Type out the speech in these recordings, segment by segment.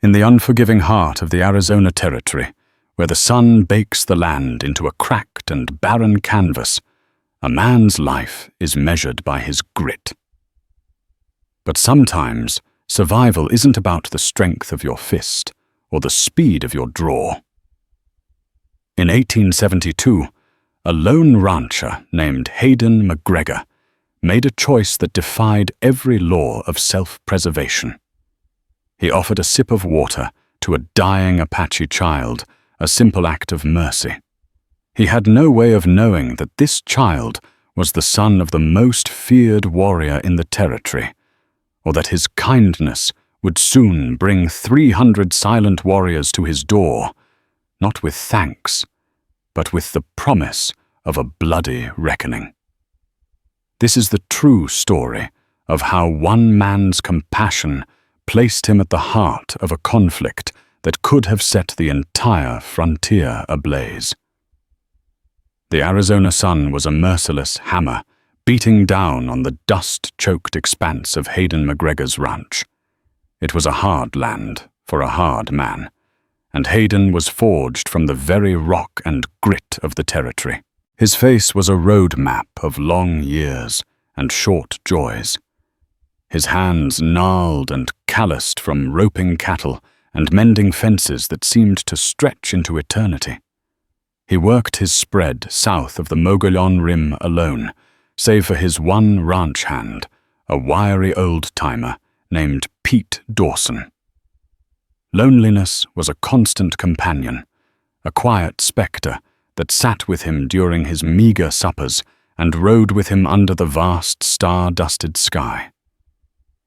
In the unforgiving heart of the Arizona Territory, where the sun bakes the land into a cracked and barren canvas, a man's life is measured by his grit. But sometimes, survival isn't about the strength of your fist or the speed of your draw. In 1872, a lone rancher named Hayden McGregor made a choice that defied every law of self-preservation. He offered a sip of water to a dying Apache child, a simple act of mercy. He had no way of knowing that this child was the son of the most feared warrior in the territory, or that his kindness would soon bring 300 silent warriors to his door, not with thanks, but with the promise of a bloody reckoning. This is the true story of how one man's compassion placed him at the heart of a conflict that could have set the entire frontier ablaze. The Arizona sun was a merciless hammer, beating down on the dust-choked expanse of Hayden McGregor's ranch. It was a hard land for a hard man, and Hayden was forged from the very rock and grit of the territory. His face was a road map of long years and short joys. His hands gnarled and calloused from roping cattle and mending fences that seemed to stretch into eternity. He worked his spread south of the Mogollon Rim alone, save for his one ranch hand, a wiry old-timer named Pete Dawson. Loneliness was a constant companion, a quiet spectre that sat with him during his meager suppers and rode with him under the vast star-dusted sky.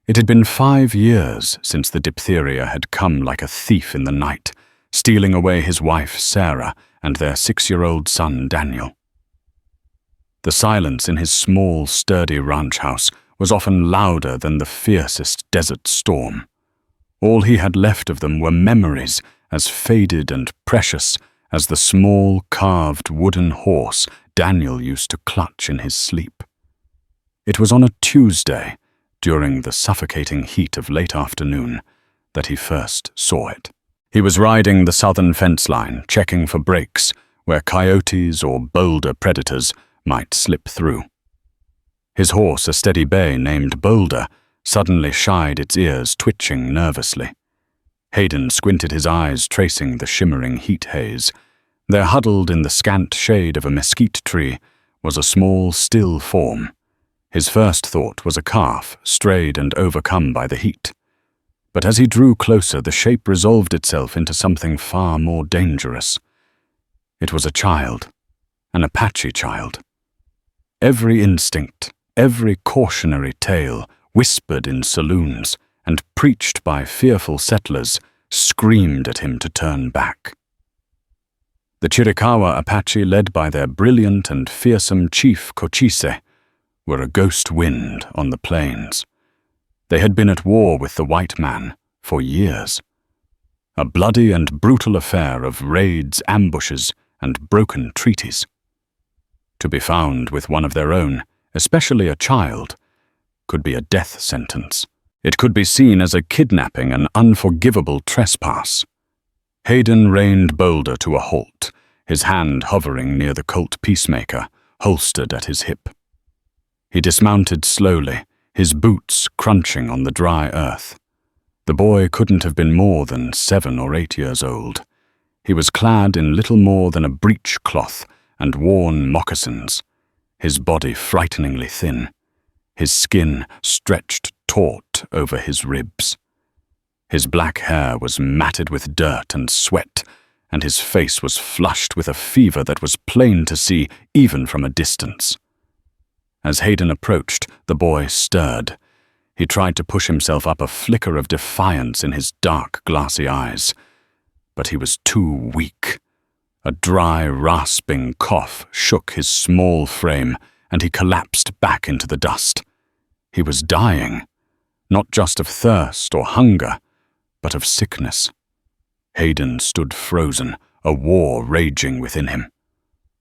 It had been 5 years since the diphtheria had come like a thief in the night, stealing away his wife Sarah and their 6-year-old son Daniel. The silence in his small, sturdy ranch house was often louder than the fiercest desert storm. All he had left of them were memories as faded and precious as the small, carved wooden horse Daniel used to clutch in his sleep. It was on a Tuesday, during the suffocating heat of late afternoon, that he first saw it. He was riding the southern fence line, checking for breaks where coyotes or bolder predators might slip through. His horse, a steady bay named Boulder, suddenly shied its ears, twitching nervously. Hayden squinted his eyes, tracing the shimmering heat haze. There, huddled in the scant shade of a mesquite tree, was a small, still form. His first thought was a calf, strayed and overcome by the heat. But as he drew closer, the shape resolved itself into something far more dangerous. It was a child, an Apache child. Every instinct, every cautionary tale, whispered in saloons and preached by fearful settlers, screamed at him to turn back. The Chiricahua Apache, led by their brilliant and fearsome chief Cochise, were a ghost wind on the plains. They had been at war with the white man for years. A bloody and brutal affair of raids, ambushes, and broken treaties. To be found with one of their own, especially a child, could be a death sentence. It could be seen as a kidnapping, an unforgivable trespass. Hayden reined Boulder to a halt, his hand hovering near the Colt Peacemaker, holstered at his hip. He dismounted slowly, his boots crunching on the dry earth. The boy couldn't have been more than 7 or 8 years old. He was clad in little more than a breechcloth and worn moccasins, his body frighteningly thin, his skin stretched taut over his ribs. His black hair was matted with dirt and sweat, and his face was flushed with a fever that was plain to see even from a distance. As Hayden approached, the boy stirred. He tried to push himself up, a flicker of defiance in his dark, glassy eyes. But he was too weak. A dry, rasping cough shook his small frame, and he collapsed back into the dust. He was dying, not just of thirst or hunger, but of sickness. Hayden stood frozen, a war raging within him.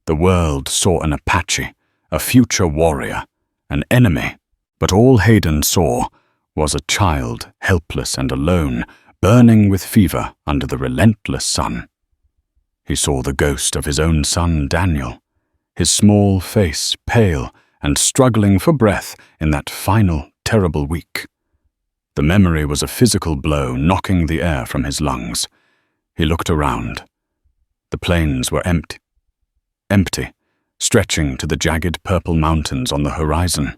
The world saw an Apache, a future warrior, an enemy, but all Hayden saw was a child, helpless and alone, burning with fever under the relentless sun. He saw the ghost of his own son Daniel, his small face pale and struggling for breath in that final, terrible week. The memory was a physical blow knocking the air from his lungs. He looked around. The plains were empty, stretching to the jagged purple mountains on the horizon.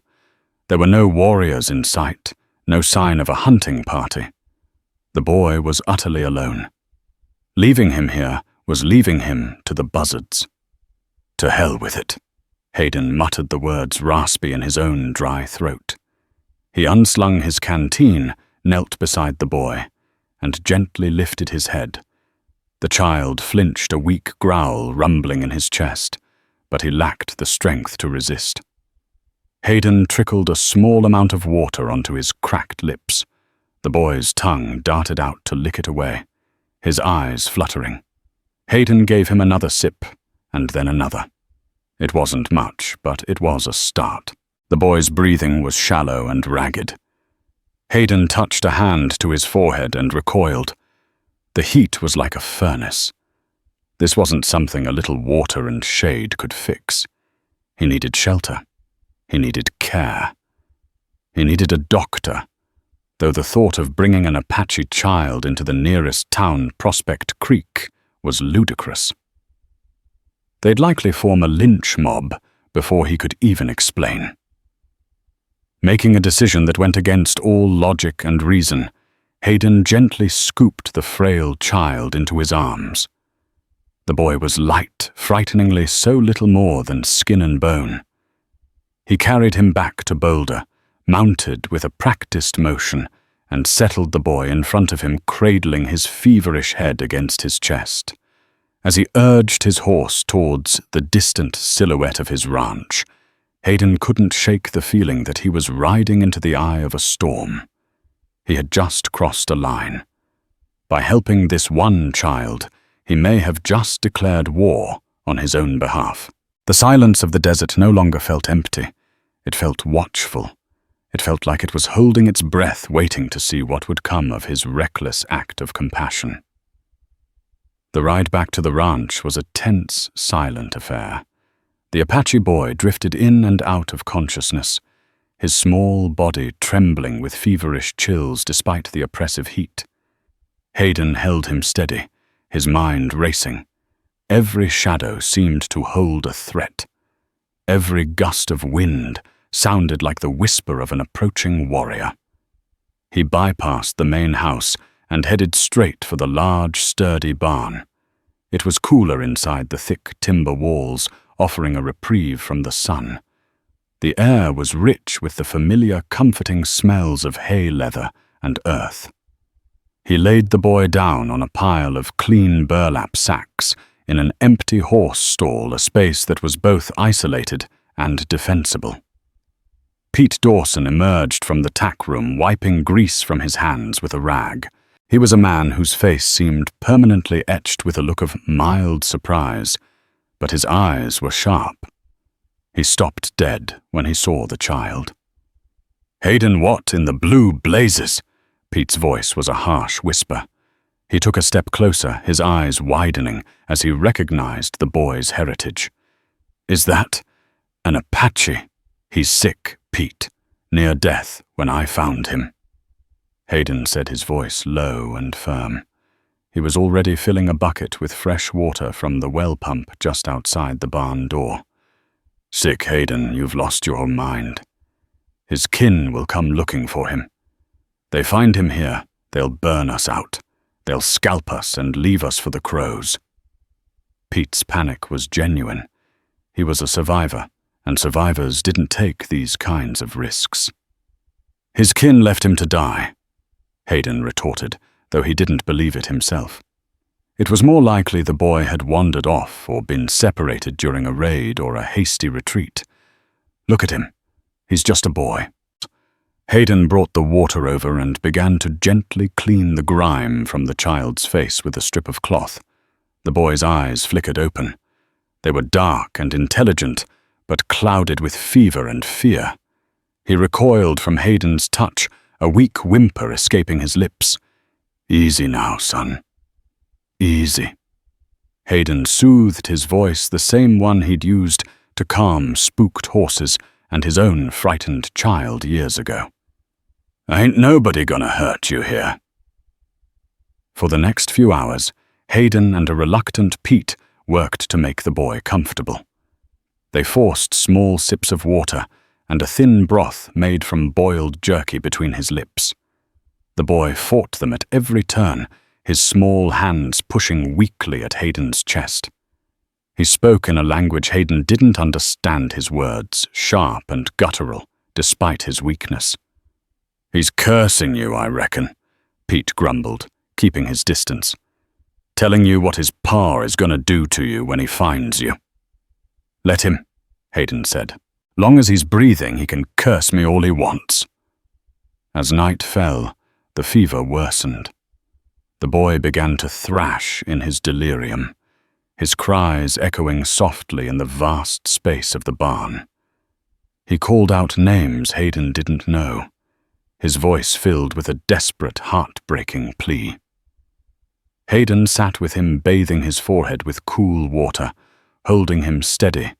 There were no warriors in sight, no sign of a hunting party. The boy was utterly alone. Leaving him here was leaving him to the buzzards. To hell with it. Hayden muttered the words raspy in his own dry throat. He unslung his canteen, knelt beside the boy, and gently lifted his head. The child flinched, a weak growl rumbling in his chest, but he lacked the strength to resist. Hayden trickled a small amount of water onto his cracked lips. The boy's tongue darted out to lick it away, his eyes fluttering. Hayden gave him another sip, and then another. It wasn't much, but it was a start. The boy's breathing was shallow and ragged. Hayden touched a hand to his forehead and recoiled. The heat was like a furnace. This wasn't something a little water and shade could fix. He needed shelter. He needed care. He needed a doctor, though the thought of bringing an Apache child into the nearest town, Prospect Creek, was ludicrous. They'd likely form a lynch mob before he could even explain. Making a decision that went against all logic and reason, Hayden gently scooped the frail child into his arms. The boy was light, frighteningly so little more than skin and bone. He carried him back to Boulder, mounted with a practiced motion, and settled the boy in front of him, cradling his feverish head against his chest. As he urged his horse towards the distant silhouette of his ranch, Hayden couldn't shake the feeling that he was riding into the eye of a storm. He had just crossed a line. By helping this one child, he may have just declared war on his own behalf. The silence of the desert no longer felt empty. It felt watchful. It felt like it was holding its breath, waiting to see what would come of his reckless act of compassion. The ride back to the ranch was a tense, silent affair. The Apache boy drifted in and out of consciousness, his small body trembling with feverish chills despite the oppressive heat. Hayden held him steady, his mind racing. Every shadow seemed to hold a threat. Every gust of wind sounded like the whisper of an approaching warrior. He bypassed the main house and headed straight for the large, sturdy barn. It was cooler inside the thick timber walls, offering a reprieve from the sun. The air was rich with the familiar, comforting smells of hay leather and earth. He laid the boy down on a pile of clean burlap sacks in an empty horse stall, a space that was both isolated and defensible. Pete Dawson emerged from the tack room, wiping grease from his hands with a rag. He was a man whose face seemed permanently etched with a look of mild surprise, but his eyes were sharp. He stopped dead when he saw the child. "Hayden, what in the blue blazes?" Pete's voice was a harsh whisper. He took a step closer, his eyes widening as he recognized the boy's heritage. "Is that an Apache? He's sick, Pete, near death when I found him." Hayden said, his voice low and firm. He was already filling a bucket with fresh water from the well pump just outside the barn door. "Sick, Hayden, you've lost your mind. His kin will come looking for him. They find him here, they'll burn us out. They'll scalp us and leave us for the crows." Pete's panic was genuine. He was a survivor, and survivors didn't take these kinds of risks. "His kin left him to die," Hayden retorted, though he didn't believe it himself. It was more likely the boy had wandered off or been separated during a raid or a hasty retreat. "Look at him. He's just a boy." Hayden brought the water over and began to gently clean the grime from the child's face with a strip of cloth. The boy's eyes flickered open. They were dark and intelligent, but clouded with fever and fear. He recoiled from Hayden's touch, a weak whimper escaping his lips. Easy now, son. Easy. Hayden soothed his voice, the same one he'd used to calm spooked horses and his own frightened child years ago. Ain't nobody gonna hurt you here. For the next few hours, Hayden and a reluctant Pete worked to make the boy comfortable. They forced small sips of water and a thin broth made from boiled jerky between his lips. The boy fought them at every turn, his small hands pushing weakly at Hayden's chest. He spoke in a language Hayden didn't understand, his words sharp and guttural, despite his weakness. He's cursing you, I reckon, Pete grumbled, keeping his distance. Telling you what his pa is gonna do to you when he finds you. Let him, Hayden said. Long as he's breathing, he can curse me all he wants. As night fell, the fever worsened. The boy began to thrash in his delirium, his cries echoing softly in the vast space of the barn. He called out names Hayden didn't know, his voice filled with a desperate, heart-breaking plea. Hayden sat with him, bathing his forehead with cool water, holding him steady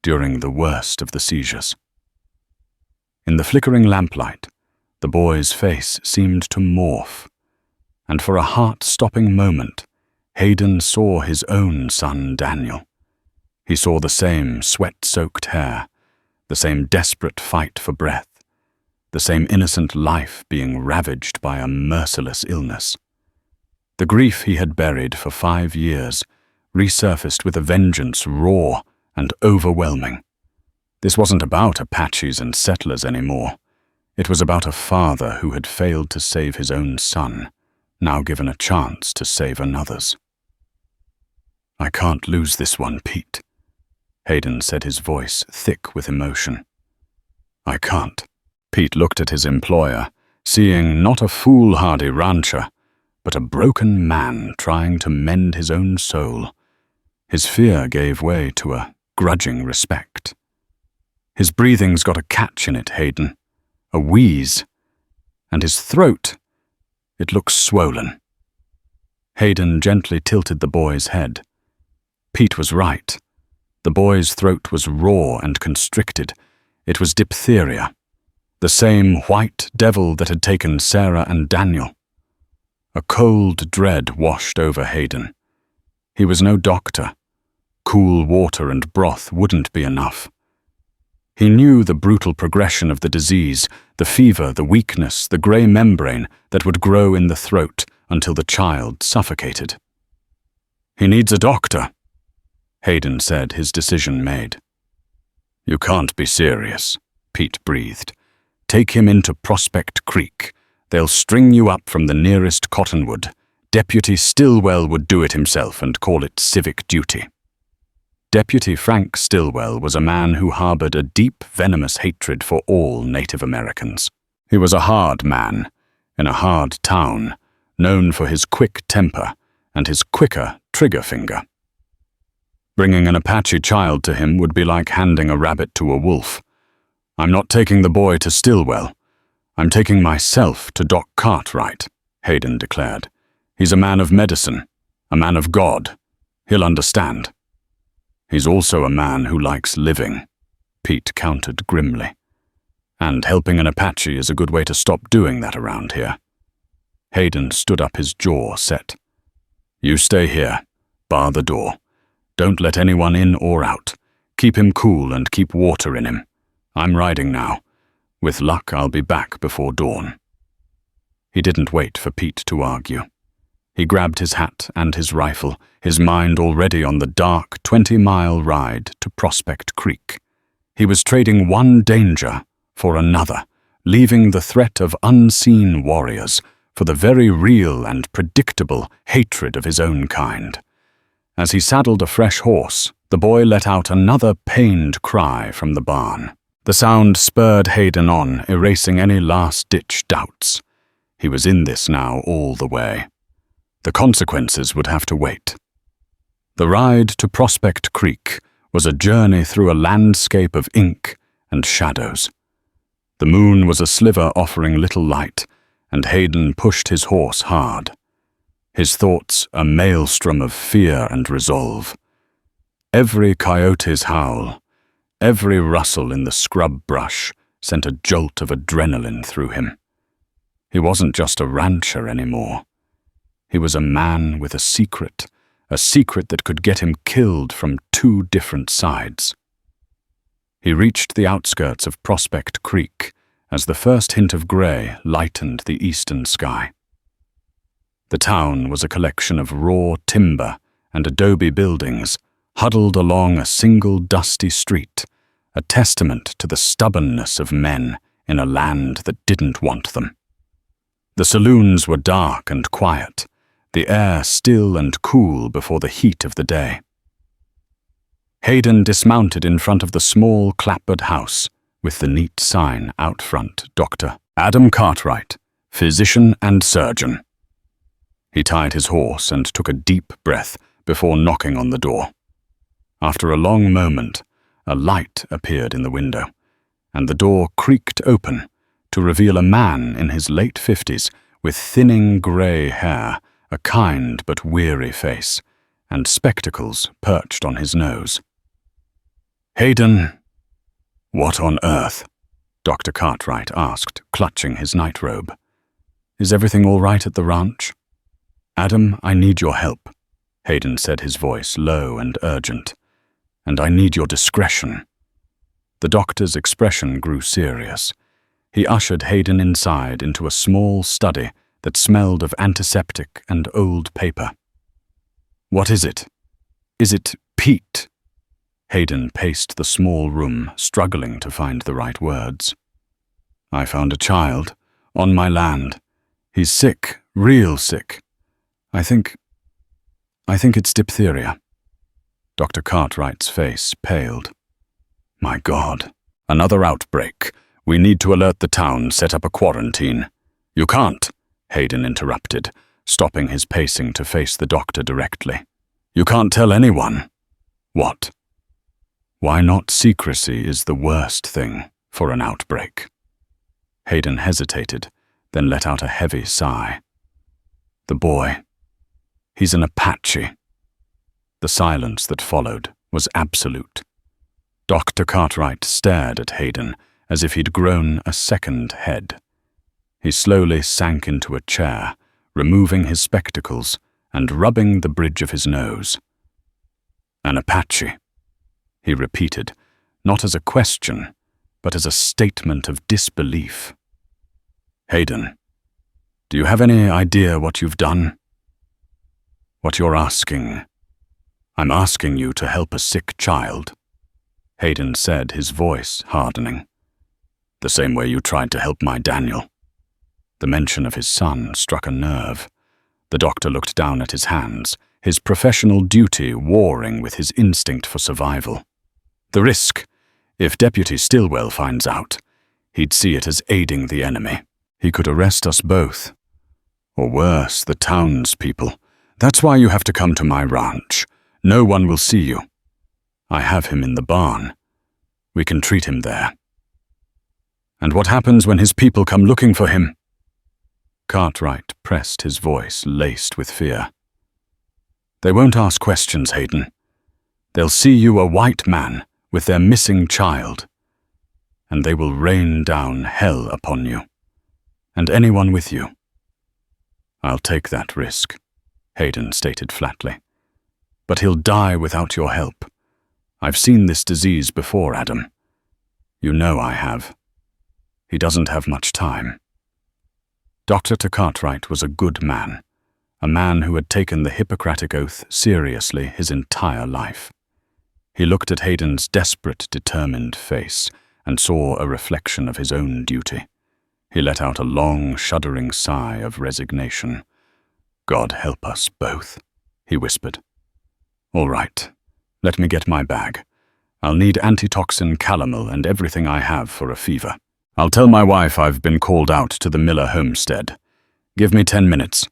during the worst of the seizures. In the flickering lamplight, the boy's face seemed to morph, and for a heart-stopping moment, Hayden saw his own son Daniel. He saw the same sweat-soaked hair, the same desperate fight for breath, the same innocent life being ravaged by a merciless illness. The grief he had buried for 5 years resurfaced with a vengeance raw and overwhelming. This wasn't about Apaches and settlers anymore. It was about a father who had failed to save his own son, now given a chance to save another's. I can't lose this one, Pete, Hayden said, his voice thick with emotion. I can't. Pete looked at his employer, seeing not a foolhardy rancher, but a broken man trying to mend his own soul. His fear gave way to a grudging respect. His breathing's got a catch in it, Hayden, a wheeze, and his throat, it looks swollen. Hayden gently tilted the boy's head. Pete was right. The boy's throat was raw and constricted. It was diphtheria, the same white devil that had taken Sarah and Daniel. A cold dread washed over Hayden. He was no doctor. Cool water and broth wouldn't be enough. He knew the brutal progression of the disease, the fever, the weakness, the grey membrane that would grow in the throat until the child suffocated. He needs a doctor, Hayden said, his decision made. You can't be serious, Pete breathed. Take him into Prospect Creek. They'll string you up from the nearest cottonwood. Deputy Stillwell would do it himself and call it civic duty. Deputy Frank Stillwell was a man who harbored a deep, venomous hatred for all Native Americans. He was a hard man, in a hard town, known for his quick temper and his quicker trigger finger. Bringing an Apache child to him would be like handing a rabbit to a wolf. I'm not taking the boy to Stillwell. I'm taking myself to Doc Cartwright, Hayden declared. He's a man of medicine, a man of God. He'll understand. He's also a man who likes living, Pete countered grimly. And helping an Apache is a good way to stop doing that around here. Hayden stood up, his jaw set. You stay here. Bar the door. Don't let anyone in or out. Keep him cool and keep water in him. I'm riding now. With luck, I'll be back before dawn. He didn't wait for Pete to argue. He grabbed his hat and his rifle, his mind already on the dark 20-mile ride to Prospect Creek. He was trading one danger for another, leaving the threat of unseen warriors for the very real and predictable hatred of his own kind. As he saddled a fresh horse, the boy let out another pained cry from the barn. The sound spurred Hayden on, erasing any last-ditch doubts. He was in this now all the way. The consequences would have to wait. The ride to Prospect Creek was a journey through a landscape of ink and shadows. The moon was a sliver offering little light, and Hayden pushed his horse hard. his thoughts a maelstrom of fear and resolve. Every coyote's howl, every rustle in the scrub brush sent a jolt of adrenaline through him. He wasn't just a rancher anymore. He was a man with a secret that could get him killed from two different sides. He reached the outskirts of Prospect Creek as the first hint of gray lightened the eastern sky. The town was a collection of raw timber and adobe buildings huddled along a single dusty street, a testament to the stubbornness of men in a land that didn't want them. The saloons were dark and quiet, the air still and cool before the heat of the day. Hayden dismounted in front of the small clapboard house with the neat sign out front, Dr. Adam Cartwright, physician and surgeon. He tied his horse and took a deep breath before knocking on the door. After a long moment, a light appeared in the window, and the door creaked open to reveal a man in his late 50s with thinning grey hair, a kind but weary face, and spectacles perched on his nose. "Hayden, what on earth?" Dr. Cartwright asked, clutching his nightrobe. "Is everything all right at the ranch?" "Adam, I need your help," Hayden said, his voice low and urgent. "And I need your discretion." The doctor's expression grew serious. He ushered Hayden inside into a small study that smelled of antiseptic and old paper. "What is it? Is it Pete?" Hayden paced the small room, struggling to find the right words. "I found a child, on my land. He's sick, real sick. I think it's diphtheria." Dr. Cartwright's face paled. "My God, another outbreak. We need to alert the town, set up a quarantine." "You can't," Hayden interrupted, stopping his pacing to face the doctor directly. "You can't tell anyone." "What?" "Why not secrecy is the worst thing for an outbreak." Hayden hesitated, then let out a heavy sigh. "The boy. He's an Apache." The silence that followed was absolute. Dr. Cartwright stared at Hayden as if he'd grown a second head. He slowly sank into a chair, removing his spectacles and rubbing the bridge of his nose. "An Apache," he repeated, not as a question, but as a statement of disbelief. "Hayden, do you have any idea what you've done?" "What you're asking?" "I'm asking you to help a sick child," Hayden said, his voice hardening. "The same way you tried to help my Daniel." The mention of his son struck a nerve. The doctor looked down at his hands, his professional duty warring with his instinct for survival. "The risk, if Deputy Stillwell finds out, he'd see it as aiding the enemy. He could arrest us both. Or worse, the townspeople. That's why you have to come to my ranch. No one will see you. I have him in the barn. We can treat him there." "And what happens when his people come looking for him?" Cartwright pressed his voice laced with fear. "They won't ask questions, Hayden. They'll see you a white man with their missing child, and they will rain down hell upon you, and anyone with you." "I'll take that risk," Hayden stated flatly. "But he'll die without your help. I've seen this disease before, Adam. You know I have. He doesn't have much time." Dr. Cartwright was a good man, a man who had taken the Hippocratic Oath seriously his entire life. He looked at Hayden's desperate, determined face and saw a reflection of his own duty. He let out a long, shuddering sigh of resignation. "God help us both," he whispered. "All right, let me get my bag. I'll need antitoxin, calomel, and everything I have for a fever. I'll tell my wife I've been called out to the Miller homestead. Give me 10 minutes."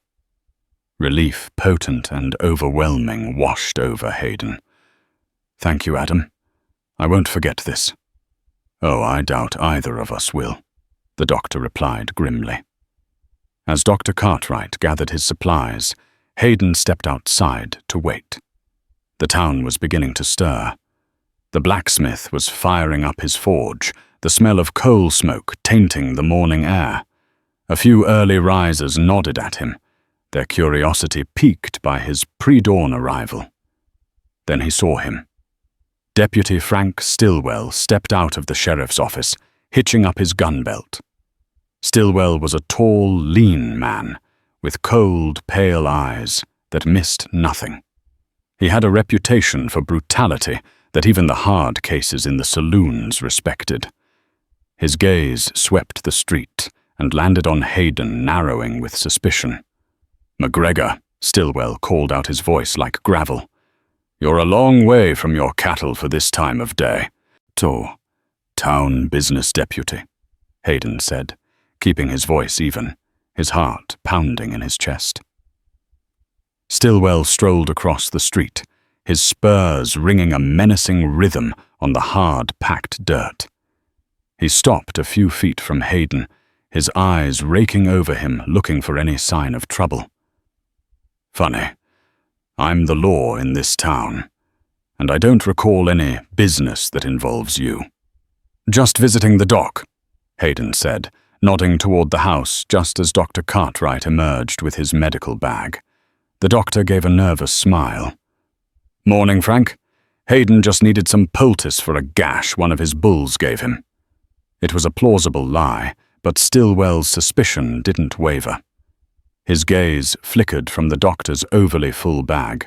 Relief, potent and overwhelming, washed over Hayden. "Thank you, Adam. I won't forget this." "Oh, I doubt either of us will," the doctor replied grimly. As Dr. Cartwright gathered his supplies, Hayden stepped outside to wait. The town was beginning to stir. The blacksmith was firing up his forge, the smell of coal smoke tainting the morning air. A few early risers nodded at him, their curiosity piqued by his pre-dawn arrival. Then he saw him. Deputy Frank Stillwell stepped out of the sheriff's office, hitching up his gun belt. Stillwell was a tall, lean man, with cold, pale eyes that missed nothing. He had a reputation for brutality that even the hard cases in the saloons respected. His gaze swept the street and landed on Hayden, narrowing with suspicion. "McGregor," Stillwell called out, his voice like gravel. "You're a long way from your cattle for this time of day." Town business deputy," Hayden said, keeping his voice even, his heart pounding in his chest. Stillwell strolled across the street, his spurs ringing a menacing rhythm on the hard, packed dirt. He stopped a few feet from Hayden, his eyes raking over him, looking for any sign of trouble. "Funny. I'm the law in this town, and I don't recall any business that involves you." "Just visiting the doc," Hayden said, nodding toward the house just as Dr. Cartwright emerged with his medical bag. The doctor gave a nervous smile. "Morning, Frank. Hayden just needed some poultice for a gash one of his bulls gave him." It was a plausible lie, but Stillwell's suspicion didn't waver. His gaze flickered from the doctor's overly full bag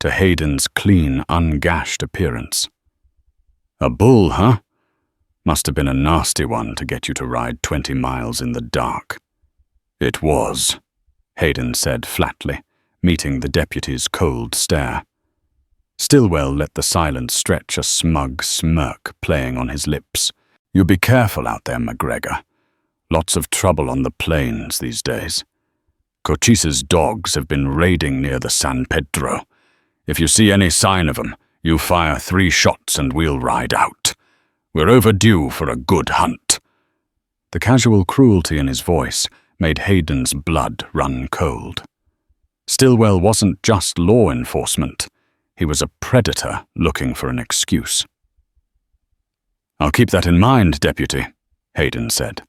to Hayden's clean, ungashed appearance. "A bull, huh? Must have been a nasty one to get you to ride 20 miles in the dark." "It was," Hayden said flatly, meeting the deputy's cold stare. Stillwell let the silence stretch, a smug smirk playing on his lips. "You be careful out there, McGregor. Lots of trouble on the plains these days. Cochise's dogs have been raiding near the San Pedro. If you see any sign of 'em, you fire 3 shots and we'll ride out. We're overdue for a good hunt." The casual cruelty in his voice made Hayden's blood run cold. Stillwell wasn't just law enforcement. He was a predator looking for an excuse. "I'll keep that in mind, Deputy," Hayden said.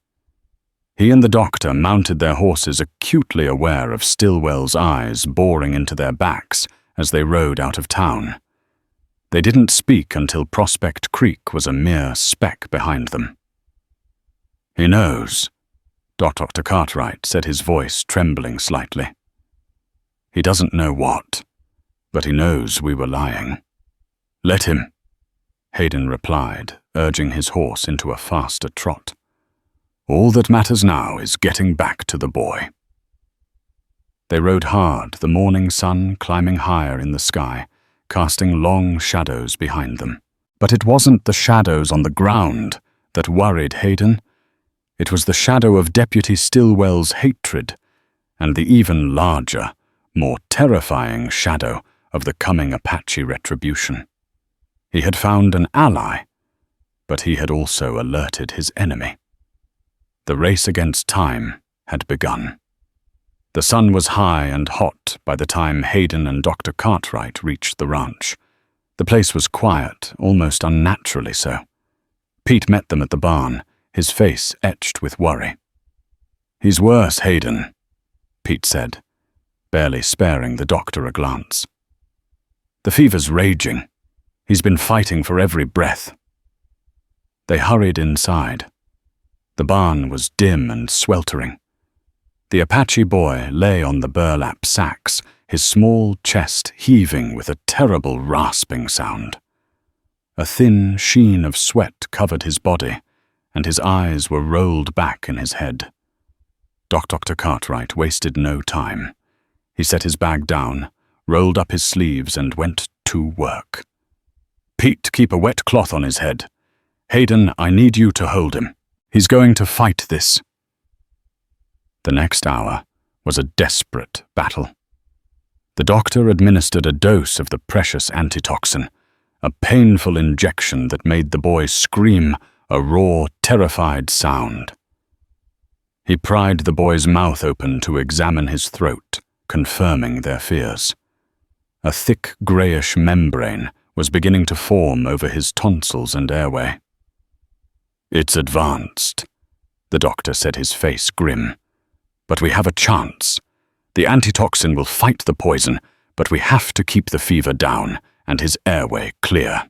He and the doctor mounted their horses, acutely aware of Stillwell's eyes boring into their backs as they rode out of town. They didn't speak until Prospect Creek was a mere speck behind them. "He knows," Dr. Cartwright said, his voice trembling slightly. "He doesn't know what, but he knows we were lying." "Let him," Hayden replied, urging his horse into a faster trot. "All that matters now is getting back to the boy." They rode hard, the morning sun climbing higher in the sky, casting long shadows behind them. But it wasn't the shadows on the ground that worried Hayden. It was the shadow of Deputy Stillwell's hatred, and the even larger, more terrifying shadow of the coming Apache retribution. He had found an ally, but he had also alerted his enemy. The race against time had begun. The sun was high and hot by the time Hayden and Dr. Cartwright reached the ranch. The place was quiet, almost unnaturally so. Pete met them at the barn, his face etched with worry. "He's worse, Hayden," Pete said, barely sparing the doctor a glance. "The fever's raging. He's been fighting for every breath." They hurried inside. The barn was dim and sweltering. The Apache boy lay on the burlap sacks, his small chest heaving with a terrible rasping sound. A thin sheen of sweat covered his body, and his eyes were rolled back in his head. Dr. Cartwright wasted no time. He set his bag down, rolled up his sleeves, and went to work. "Pete, keep a wet cloth on his head. Hayden, I need you to hold him. He's going to fight this." The next hour was a desperate battle. The doctor administered a dose of the precious antitoxin, a painful injection that made the boy scream a raw, terrified sound. He pried the boy's mouth open to examine his throat, confirming their fears. A thick greyish membrane was beginning to form over his tonsils and airway. "It's advanced," the doctor said, his face grim. "But we have a chance. The antitoxin will fight the poison, but we have to keep the fever down and his airway clear.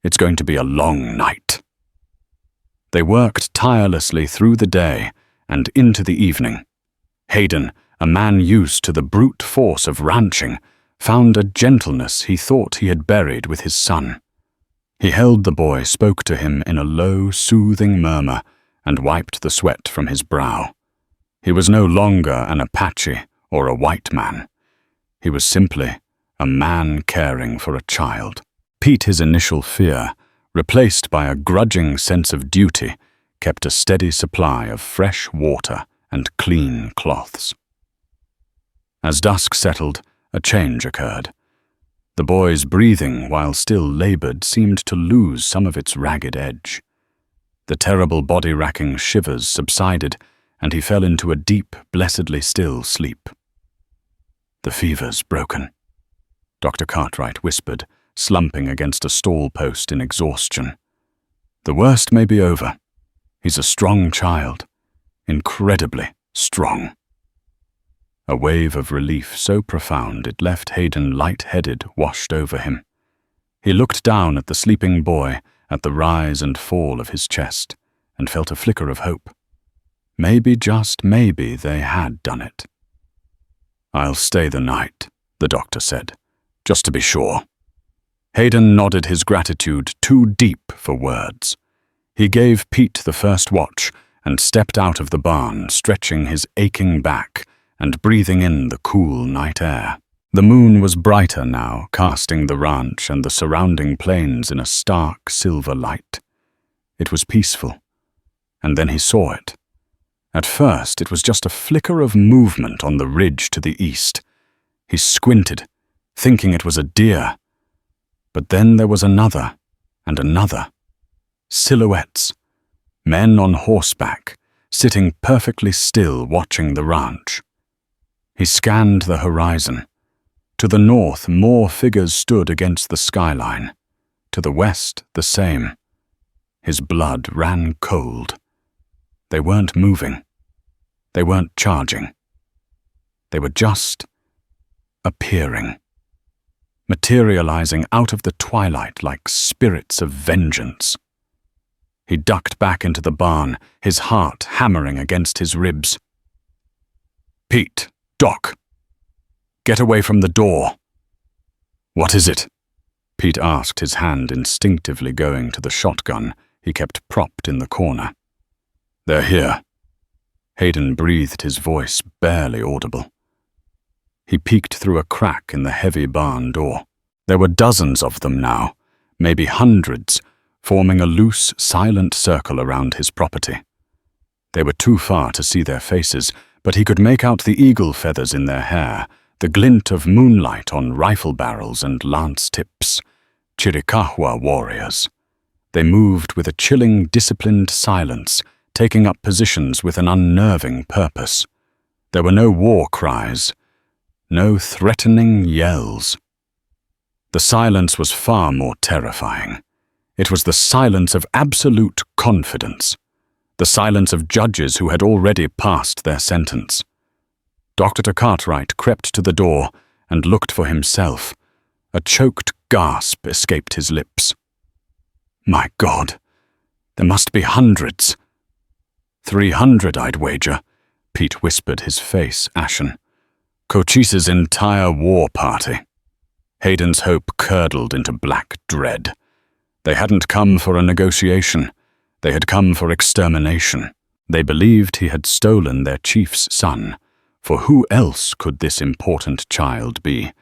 It's going to be a long night." They worked tirelessly through the day and into the evening. Hayden, a man used to the brute force of ranching, found a gentleness he thought he had buried with his son. He held the boy, spoke to him in a low, soothing murmur, and wiped the sweat from his brow. He was no longer an Apache or a white man. He was simply a man caring for a child. Pete, his initial fear, replaced by a grudging sense of duty, kept a steady supply of fresh water and clean cloths. As dusk settled, a change occurred. The boy's breathing, while still labored, seemed to lose some of its ragged edge. The terrible body-racking shivers subsided, and he fell into a deep, blessedly still sleep. "The fever's broken," Dr. Cartwright whispered, slumping against a stall post in exhaustion. "The worst may be over. He's a strong child. Incredibly strong." A wave of relief so profound it left Hayden light-headed washed over him. He looked down at the sleeping boy, at the rise and fall of his chest, and felt a flicker of hope. Maybe, just maybe, they had done it. "I'll stay the night," the doctor said, "just to be sure." Hayden nodded, his gratitude too deep for words. He gave Pete the first watch and stepped out of the barn, stretching his aching back and breathing in the cool night air. The moon was brighter now, casting the ranch and the surrounding plains in a stark silver light. It was peaceful. And then he saw it. At first, it was just a flicker of movement on the ridge to the east. He squinted, thinking it was a deer. But then there was another, and another. Silhouettes. Men on horseback, sitting perfectly still watching the ranch. He scanned the horizon. To the north, more figures stood against the skyline. To the west, the same. His blood ran cold. They weren't moving. They weren't charging. They were just appearing, materializing out of the twilight like spirits of vengeance. He ducked back into the barn, his heart hammering against his ribs. "Pete, Doc, get away from the door." "What is it?" Pete asked, his hand instinctively going to the shotgun he kept propped in the corner. "They're here." Hayden breathed, his voice barely audible. He peeked through a crack in the heavy barn door. There were dozens of them now, maybe hundreds, forming a loose, silent circle around his property. They were too far to see their faces, but he could make out the eagle feathers in their hair, the glint of moonlight on rifle barrels and lance tips. Chiricahua warriors. They moved with a chilling, disciplined silence, taking up positions with an unnerving purpose. There were no war cries, no threatening yells. The silence was far more terrifying. It was the silence of absolute confidence, the silence of judges who had already passed their sentence. Dr. Cartwright crept to the door and looked for himself. A choked gasp escaped his lips. "My God, there must be hundreds." 300, I'd wager, Pete whispered, his face ashen. Cochise's entire war party. Hayden's hope curdled into black dread. They hadn't come for a negotiation. They had come for extermination. They believed he had stolen their chief's son, for who else could this important child be?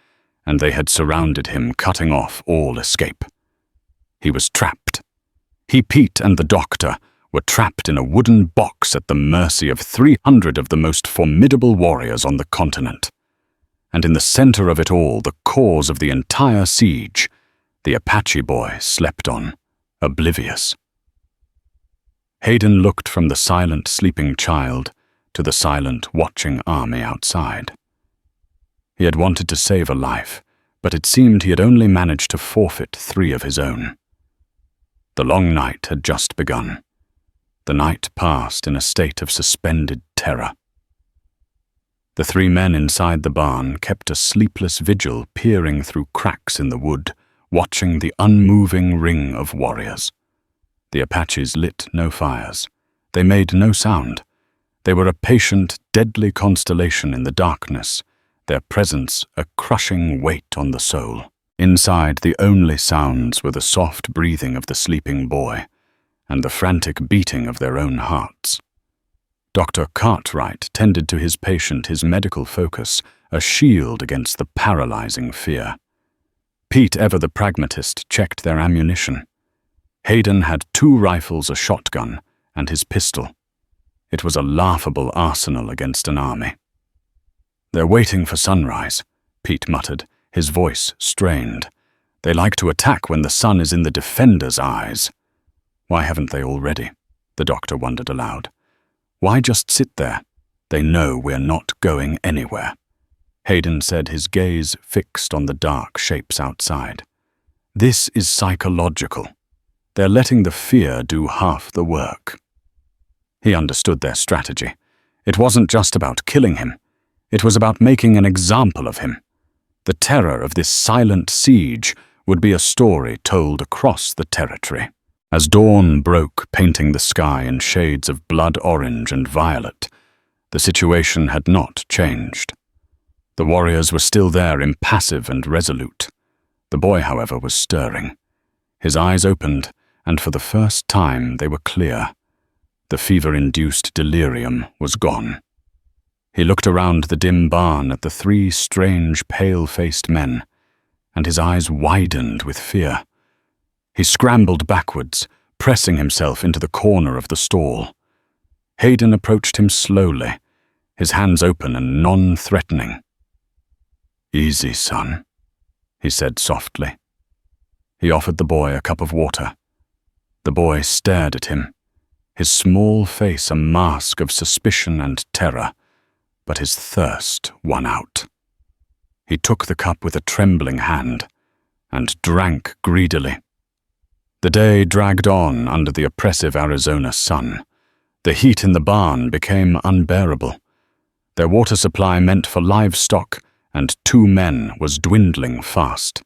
And they had surrounded him, cutting off all escape. He was trapped. He, Pete, and the doctor were trapped in a wooden box at the mercy of 300 of the most formidable warriors on the continent. And in the center of it all, the cause of the entire siege, the Apache boy slept on, oblivious. Hayden looked from the silent, sleeping child to the silent, watching army outside. He had wanted to save a life, but it seemed he had only managed to forfeit 3 of his own. The long night had just begun. The night passed in a state of suspended terror. The 3 men inside the barn kept a sleepless vigil, peering through cracks in the wood, watching the unmoving ring of warriors. The Apaches lit no fires. They made no sound. They were a patient, deadly constellation in the darkness, their presence a crushing weight on the soul. Inside, the only sounds were the soft breathing of the sleeping boy and the frantic beating of their own hearts. Dr. Cartwright tended to his patient, his medical focus, a shield against the paralyzing fear. Pete, ever the pragmatist, checked their ammunition. Hayden had 2 rifles, a shotgun, and his pistol. It was a laughable arsenal against an army. "They're waiting for sunrise," Pete muttered, his voice strained. "They like to attack when the sun is in the defender's eyes." "Why haven't they already?" the doctor wondered aloud. "Why just sit there? They know we're not going anywhere." Hayden said, his gaze fixed on the dark shapes outside. "This is psychological. They're letting the fear do half the work." He understood their strategy. It wasn't just about killing him. It was about making an example of him. The terror of this silent siege would be a story told across the territory. As dawn broke, painting the sky in shades of blood orange and violet, the situation had not changed. The warriors were still there, impassive and resolute. The boy, however, was stirring. His eyes opened, and for the first time they were clear. The fever-induced delirium was gone. He looked around the dim barn at the 3 strange, pale-faced men, and his eyes widened with fear. He scrambled backwards, pressing himself into the corner of the stall. Hayden approached him slowly, his hands open and non-threatening. "Easy, son," he said softly. He offered the boy a cup of water. The boy stared at him, his small face a mask of suspicion and terror, but his thirst won out. He took the cup with a trembling hand and drank greedily. The day dragged on under the oppressive Arizona sun. The heat in the barn became unbearable. Their water supply meant for livestock and 2 men was dwindling fast.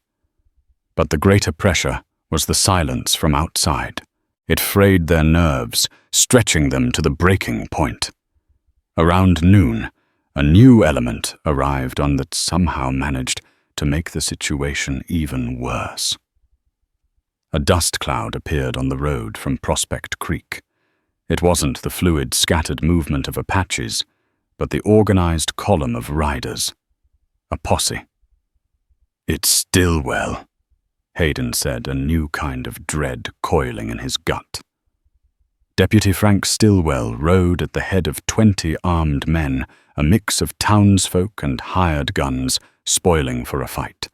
But the greater pressure was the silence from outside. It frayed their nerves, stretching them to the breaking point. Around noon, a new element arrived on that somehow managed to make the situation even worse. A dust cloud appeared on the road from Prospect Creek. It wasn't the fluid, scattered movement of Apaches, but the organized column of riders. A posse. "It's Stillwell," Hayden said, a new kind of dread coiling in his gut. Deputy Frank Stillwell rode at the head of 20 armed men, a mix of townsfolk and hired guns, spoiling for a fight.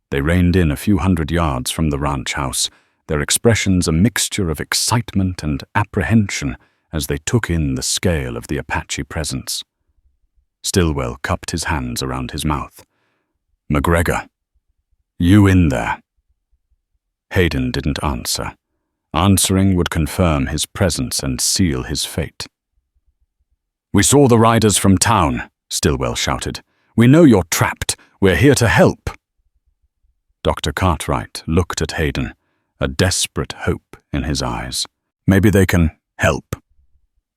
They reined in a few hundred yards from the ranch house, their expressions a mixture of excitement and apprehension as they took in the scale of the Apache presence. Stillwell cupped his hands around his mouth. "McGregor, you in there?" Hayden didn't answer. Answering would confirm his presence and seal his fate. "We saw the riders from town," Stillwell shouted. "We know you're trapped. We're here to help." Dr. Cartwright looked at Hayden, a desperate hope in his eyes. "Maybe they can help."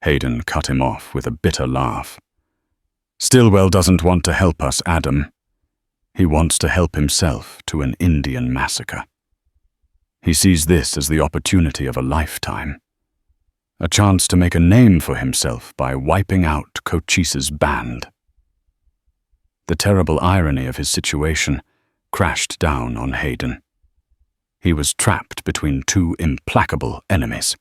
Hayden cut him off with a bitter laugh. "Stillwell doesn't want to help us, Adam. He wants to help himself to an Indian massacre. He sees this as the opportunity of a lifetime. A chance to make a name for himself by wiping out Cochise's band." The terrible irony of his situation crashed down on Hayden. He was trapped between 2 implacable enemies.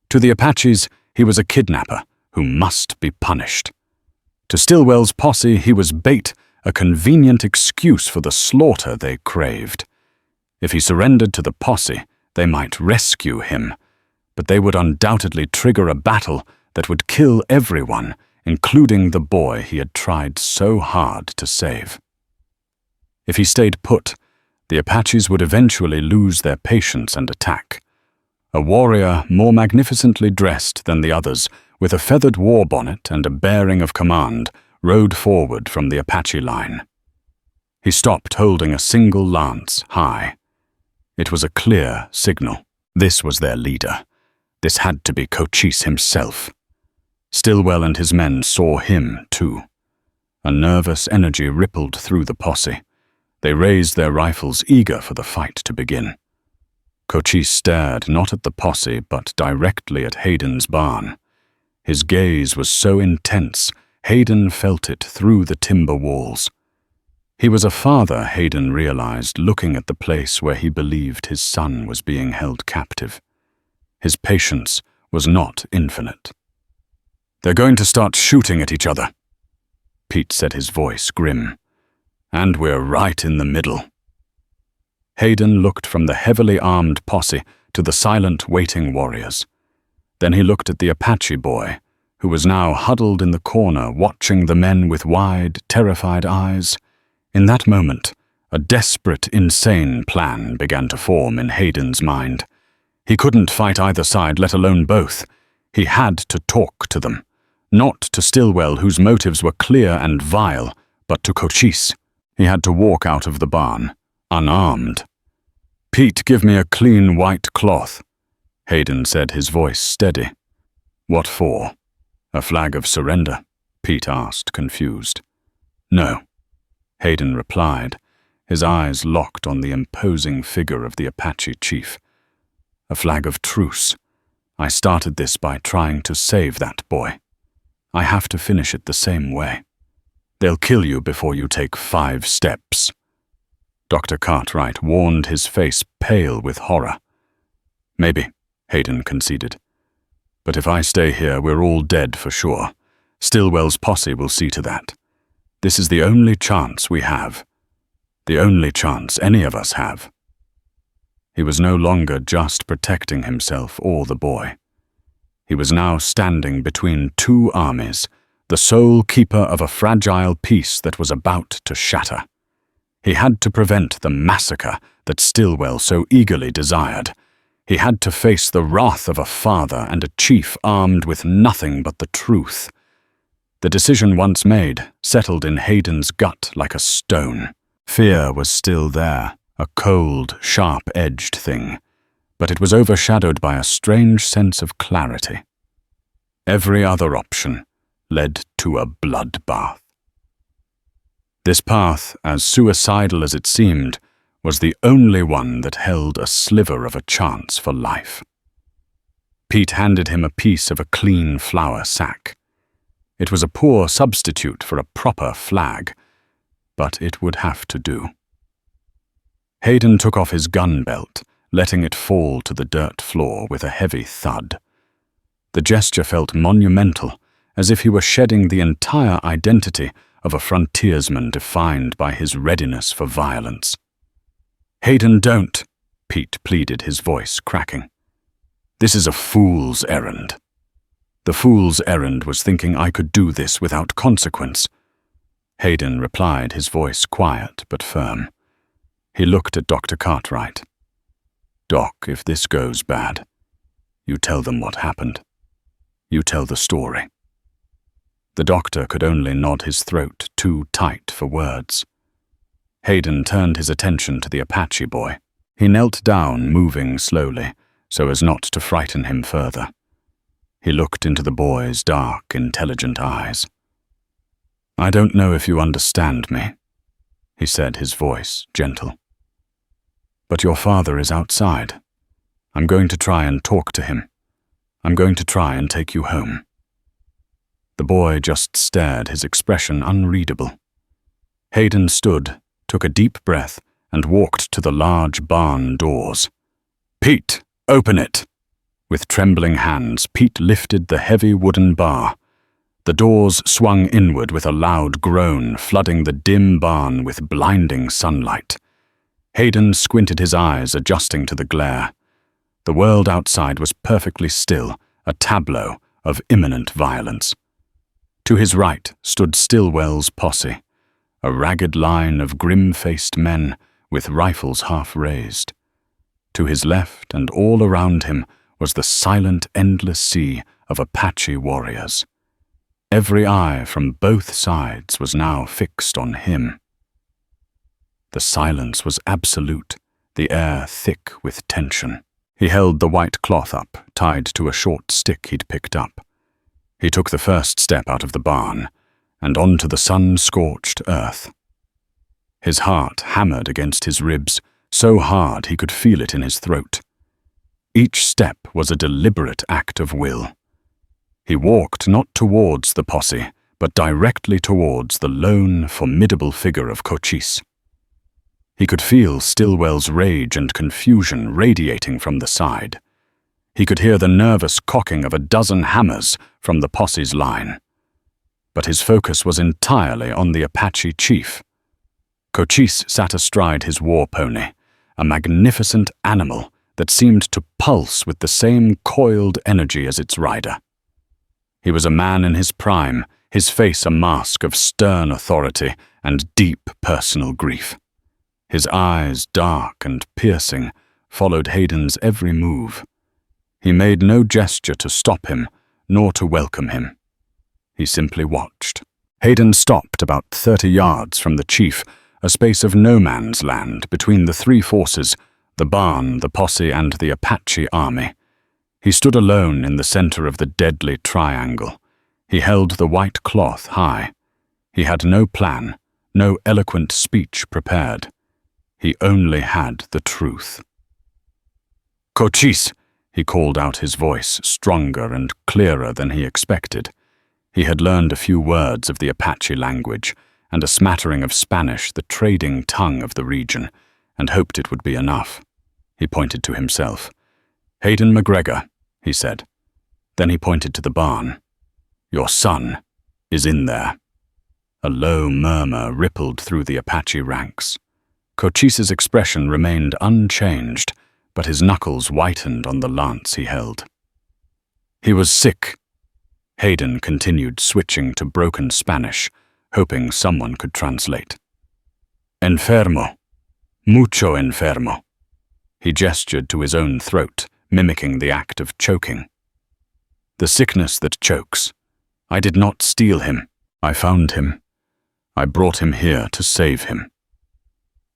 To the Apaches, he was a kidnapper who must be punished. To Stillwell's posse, he was bait, a convenient excuse for the slaughter they craved. If he surrendered to the posse, they might rescue him, but they would undoubtedly trigger a battle that would kill everyone, including the boy he had tried so hard to save. If he stayed put, the Apaches would eventually lose their patience and attack. A warrior more magnificently dressed than the others, with a feathered war bonnet and a bearing of command, rode forward from the Apache line. He stopped holding a single lance high. It was a clear signal. This was their leader. This had to be Cochise himself. Stillwell and his men saw him, too. A nervous energy rippled through the posse. They raised their rifles, eager for the fight to begin. Cochise stared not at the posse, but directly at Hayden's barn. His gaze was so intense, Hayden felt it through the timber walls. He was a father, Hayden realized, looking at the place where he believed his son was being held captive. His patience was not infinite. "They're going to start shooting at each other," Pete said, his voice grim. "And we're right in the middle." Hayden looked from the heavily armed posse to the silent, waiting warriors. Then he looked at the Apache boy, who was now huddled in the corner, watching the men with wide, terrified eyes. In that moment, a desperate, insane plan began to form in Hayden's mind. He couldn't fight either side, let alone both. He had to talk to them. Not to Stillwell, whose motives were clear and vile, but to Cochise. He had to walk out of the barn, unarmed. "Pete, give me a clean white cloth," Hayden said, his voice steady. "What for? A flag of surrender?" Pete asked, confused. "No," Hayden replied, his eyes locked on the imposing figure of the Apache chief. "A flag of truce. I started this by trying to save that boy. I have to finish it the same way. They'll kill you before you take 5 steps." Dr. Cartwright warned, his face pale with horror. "Maybe," Hayden conceded. "But if I stay here, we're all dead for sure. Stillwell's posse will see to that. This is the only chance we have. The only chance any of us have." He was no longer just protecting himself or the boy. He was now standing between 2 armies, the sole keeper of a fragile peace that was about to shatter. He had to prevent the massacre that Stillwell so eagerly desired. He had to face the wrath of a father and a chief armed with nothing but the truth. The decision once made settled in Hayden's gut like a stone. Fear was still there, a cold, sharp-edged thing, but it was overshadowed by a strange sense of clarity. Every other option led to a bloodbath. This path, as suicidal as it seemed, was the only one that held a sliver of a chance for life. Pete handed him a piece of a clean flour sack. It was a poor substitute for a proper flag, but it would have to do. Hayden took off his gun belt, letting it fall to the dirt floor with a heavy thud. The gesture felt monumental, as if he were shedding the entire identity of a frontiersman defined by his readiness for violence. "Hayden, don't," Pete pleaded, his voice cracking. "This is a fool's errand." The fool's errand was thinking I could do this without consequence. Hayden replied, his voice quiet but firm. He looked at Dr. Cartwright. "Doc, if this goes bad, you tell them what happened. You tell the story." The doctor could only nod his throat, too tight for words. Hayden turned his attention to the Apache boy. He knelt down, moving slowly, so as not to frighten him further. He looked into the boy's dark, intelligent eyes. "I don't know if you understand me," he said, his voice gentle. "But your father is outside. I'm going to try and talk to him. I'm going to try and take you home." The boy just stared, his expression unreadable. Hayden stood, took a deep breath, and walked to the large barn doors. "Pete, open it!" With trembling hands, Pete lifted the heavy wooden bar. The doors swung inward with a loud groan, flooding the dim barn with blinding sunlight. Hayden squinted his eyes, adjusting to the glare. The world outside was perfectly still, a tableau of imminent violence. To his right stood Stillwell's posse, a ragged line of grim-faced men with rifles half raised. To his left and all around him was the silent, endless sea of Apache warriors. Every eye from both sides was now fixed on him. The silence was absolute, the air thick with tension. He held the white cloth up, tied to a short stick he'd picked up. He took the first step out of the barn, and onto the sun-scorched earth. His heart hammered against his ribs, so hard he could feel it in his throat. Each step was a deliberate act of will. He walked not towards the posse, but directly towards the lone, formidable figure of Cochise. He could feel Stillwell's rage and confusion radiating from the side. He could hear the nervous cocking of a dozen hammers from the posse's line. But his focus was entirely on the Apache chief. Cochise sat astride his war pony, a magnificent animal that seemed to pulse with the same coiled energy as its rider. He was a man in his prime, his face a mask of stern authority and deep personal grief. His eyes, dark and piercing, followed Hayden's every move. He made no gesture to stop him, nor to welcome him. He simply watched. Hayden stopped about 30 yards from the chief, a space of no man's land between the three forces, the barn, the posse, and the Apache army. He stood alone in the center of the deadly triangle. He held the white cloth high. He had no plan, no eloquent speech prepared. He only had the truth. "Cochise!" he called out, his voice stronger and clearer than he expected. He had learned a few words of the Apache language and a smattering of Spanish, the trading tongue of the region, and hoped it would be enough. He pointed to himself. "Hayden McGregor," he said. Then he pointed to the barn. "Your son is in there." A low murmur rippled through the Apache ranks. Cochise's expression remained unchanged, but his knuckles whitened on the lance he held. "He was sick." Hayden continued, switching to broken Spanish, hoping someone could translate. "Enfermo. Mucho enfermo." He gestured to his own throat, mimicking the act of choking. "The sickness that chokes. I did not steal him. I found him. I brought him here to save him."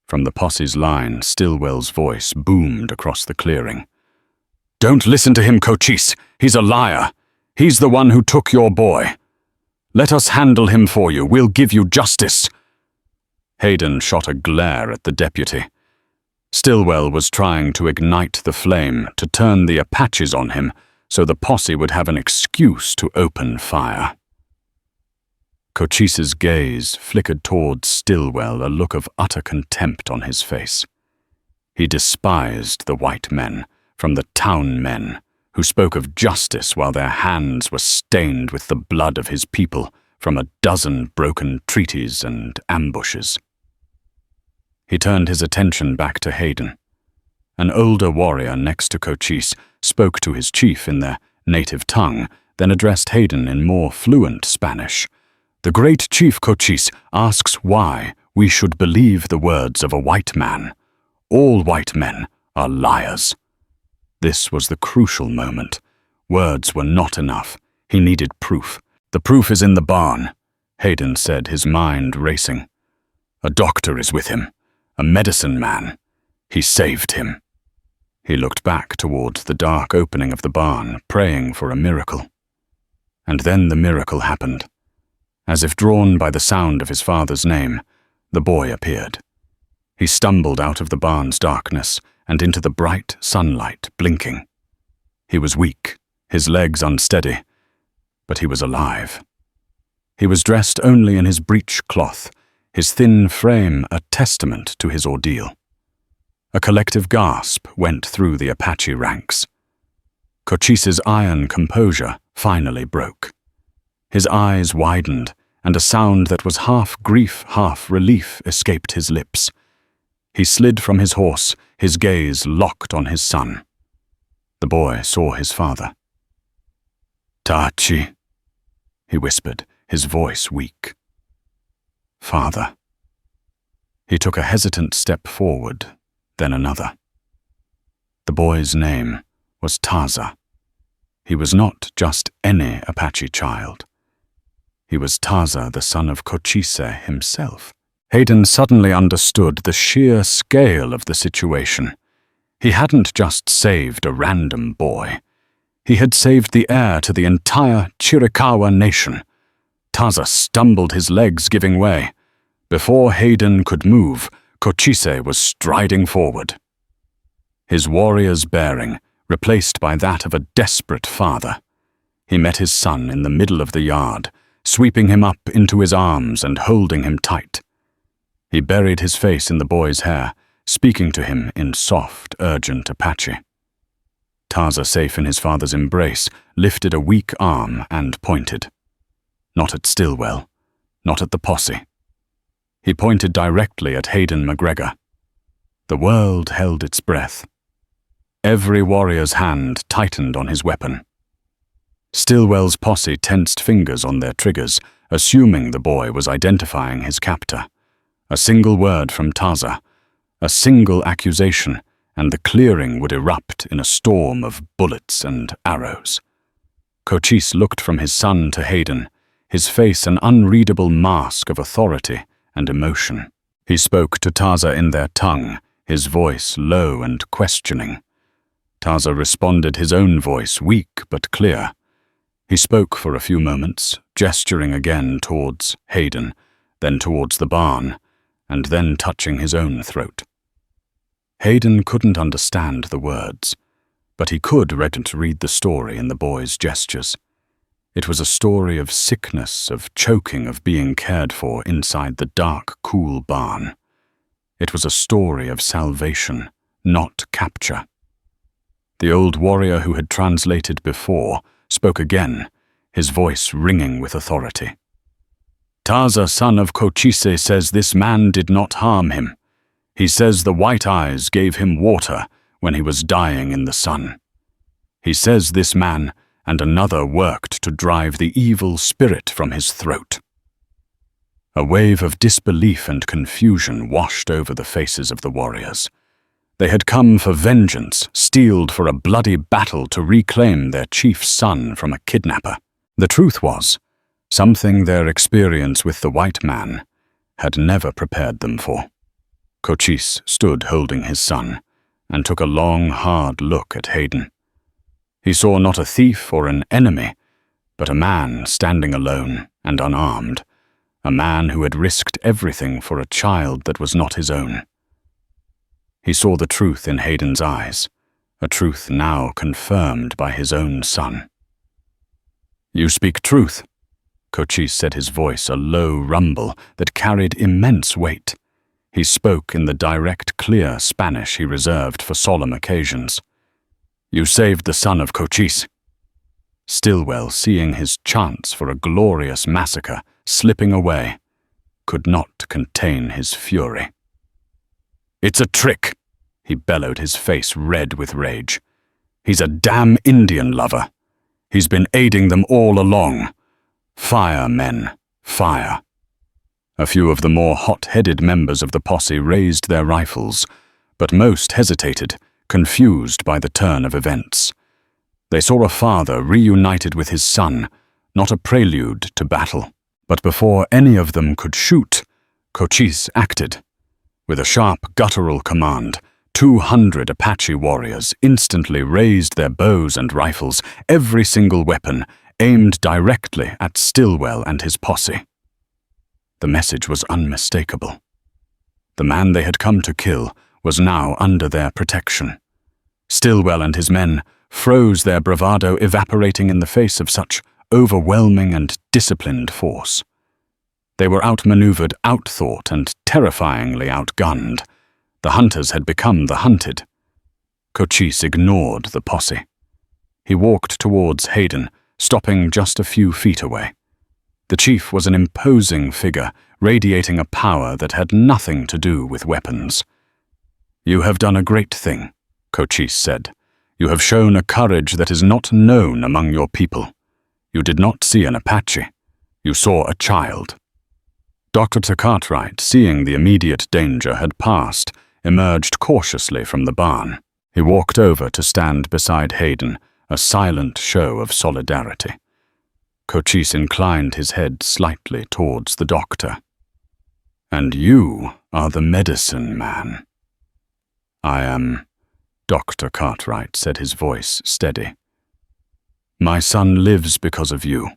From the posse's line, Stillwell's voice boomed across the clearing. "Don't listen to him, Cochise. He's a liar. He's the one who took your boy. Let us handle him for you. We'll give you justice." Hayden shot a glare at the deputy. Stillwell was trying to ignite the flame, to turn the Apaches on him, so the posse would have an excuse to open fire. Cochise's gaze flickered towards Stillwell, a look of utter contempt on his face. He despised the white men, from the town men, who spoke of justice while their hands were stained with the blood of his people from a dozen broken treaties and ambushes. He turned his attention back to Hayden. An older warrior next to Cochise spoke to his chief in their native tongue, then addressed Hayden in more fluent Spanish. "The great chief Cochise asks why we should believe the words of a white man. All white men are liars." This was the crucial moment. Words were not enough. He needed proof. "The proof is in the barn," Hayden said, his mind racing. "A doctor is with him, a medicine man. He saved him." He looked back towards the dark opening of the barn, praying for a miracle. And then the miracle happened. As if drawn by the sound of his father's name, the boy appeared. He stumbled out of the barn's darkness and into the bright sunlight, blinking. He was weak, his legs unsteady, but he was alive. He was dressed only in his breechcloth, his thin frame a testament to his ordeal. A collective gasp went through the Apache ranks. Cochise's iron composure finally broke. His eyes widened, and a sound that was half grief, half relief escaped his lips. He slid from his horse, his gaze locked on his son. The boy saw his father. "Tachi," he whispered, his voice weak. "Father," He took a hesitant step forward, then another. The boy's name was Taza. He was not just any Apache child. He was Taza, the son of Cochise himself. Hayden suddenly understood the sheer scale of the situation. He hadn't just saved a random boy. He had saved the heir to the entire Chiricahua nation. Taza stumbled, his legs giving way. Before Hayden could move, Cochise was striding forward. His warrior's bearing replaced by that of a desperate father. He met his son in the middle of the yard, sweeping him up into his arms and holding him tight. He buried his face in the boy's hair, speaking to him in soft, urgent Apache. Taza, safe in his father's embrace, lifted a weak arm and pointed. Not at Stillwell, not at the posse. He pointed directly at Hayden McGregor. The world held its breath. Every warrior's hand tightened on his weapon. Stillwell's posse tensed fingers on their triggers, assuming the boy was identifying his captor. A single word from Taza, a single accusation, and the clearing would erupt in a storm of bullets and arrows. Cochise looked from his son to Hayden, his face an unreadable mask of authority and emotion. He spoke to Taza in their tongue, his voice low and questioning. Taza responded, his own voice weak but clear. He spoke for a few moments, gesturing again towards Hayden, then towards the barn, and then touching his own throat. Hayden couldn't understand the words, but he could read the story in the boy's gestures. It was a story of sickness, of choking, of being cared for inside the dark, cool barn. It was a story of salvation, not capture. The old warrior who had translated before spoke again, his voice ringing with authority. Taza, son of Cochise, says this man did not harm him. He says the white eyes gave him water when he was dying in the sun. He says this man and another worked to drive the evil spirit from his throat. A wave of disbelief and confusion washed over the faces of the warriors. They had come for vengeance, steeled for a bloody battle to reclaim their chief's son from a kidnapper. The truth was, something their experience with the white man had never prepared them for. Cochise stood holding his son and took a long, hard look at Hayden. He saw not a thief or an enemy, but a man standing alone and unarmed, a man who had risked everything for a child that was not his own. He saw the truth in Hayden's eyes, a truth now confirmed by his own son. "You speak truth," Cochise said, his voice a low rumble that carried immense weight. He spoke in the direct, clear Spanish he reserved for solemn occasions. "You saved the son of Cochise." Stillwell, seeing his chance for a glorious massacre slipping away, could not contain his fury. "It's a trick," he bellowed, his face red with rage. "He's a damn Indian lover. He's been aiding them all along. Fire, men, fire." A few of the more hot-headed members of the posse raised their rifles, but most hesitated, confused by the turn of events. They saw a father reunited with his son, not a prelude to battle. But before any of them could shoot, Cochise acted. With a sharp, guttural command, 200 Apache warriors instantly raised their bows and rifles, every single weapon aimed directly at Stillwell and his posse. The message was unmistakable. The man they had come to kill was now under their protection. Stillwell and his men froze, their bravado evaporating in the face of such overwhelming and disciplined force. They were outmaneuvered, outthought, and terrifyingly outgunned. The hunters had become the hunted. Cochise ignored the posse. He walked towards Hayden, stopping just a few feet away. The chief was an imposing figure, radiating a power that had nothing to do with weapons. "You have done a great thing," Cochise said. "You have shown a courage that is not known among your people. You did not see an Apache. You saw a child." Dr. Cartwright, seeing the immediate danger had passed, emerged cautiously from the barn. He walked over to stand beside Hayden, a silent show of solidarity. Cochise inclined his head slightly towards the doctor. "And you are the medicine man." "I am," Dr. Cartwright said, his voice steady. "My son lives because of you,"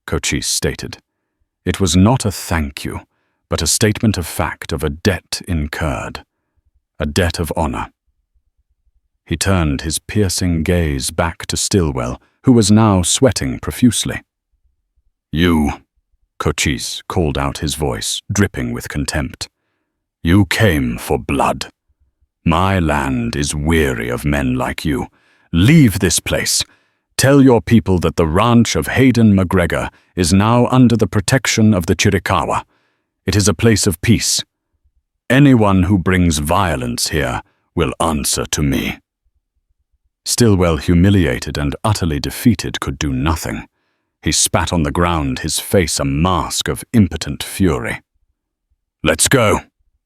Cochise stated. It was not a thank you, but a statement of fact of a debt incurred, a debt of honor. He turned his piercing gaze back to Stillwell, who was now sweating profusely. "You," Cochise called out, his voice dripping with contempt. "You came for blood. My land is weary of men like you. Leave this place. Tell your people that the ranch of Hayden McGregor is now under the protection of the Chiricahua. It is a place of peace. Anyone who brings violence here will answer to me." Stillwell, humiliated and utterly defeated, could do nothing. He spat on the ground, his face a mask of impotent fury. "Let's go,"